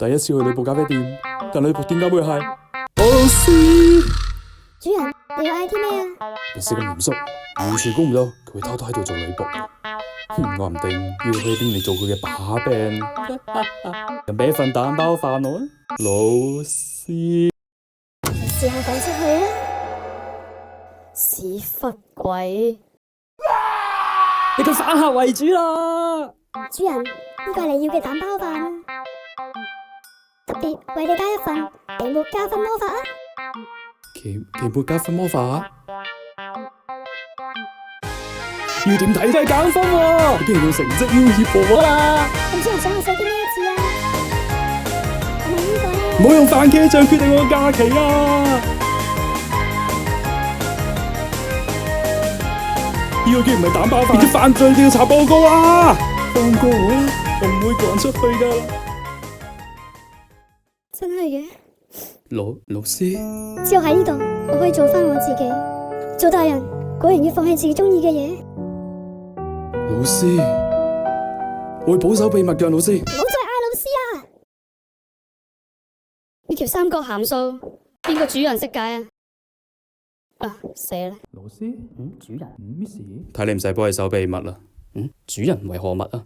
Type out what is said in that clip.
第一次去女僕咖啡店，但女僕點解會係我老師？主人，你要嗌啲咩啊？平時咁嚴肅，完全估唔到佢會偷偷喺度做女僕。話唔定要去邊嚟做佢嘅把柄。咁俾一份蛋包飯我啊，老師。試下講出去啊！屎忽鬼！你咁反客為主啦！主人，呢個係你要嘅蛋包飯啊！特別為你加一份期末加分魔法啊！期末加分魔法？要點睇都係減分喎！你竟然用成績要挾我啦！咁主人想我寫啲咩字啊？係咪呢個咧？唔好用番茄醬決定我嘅假期啊！呢個竟然唔係蛋包飯，變咗犯罪調查報告啊！放過我啦，我唔會趕出去㗎。真係嘅。老師，只有喺呢度，我可以做翻我自己。做大人果然要放棄自己中意嘅嘢。老師，我會保守秘密㗎，老師。唔好再嗌老師啊！呢條三角函數邊個主人識解啊？啊，死啦！老師，主人，Miss，睇你唔使幫佢守秘密啦。主人為何物啊？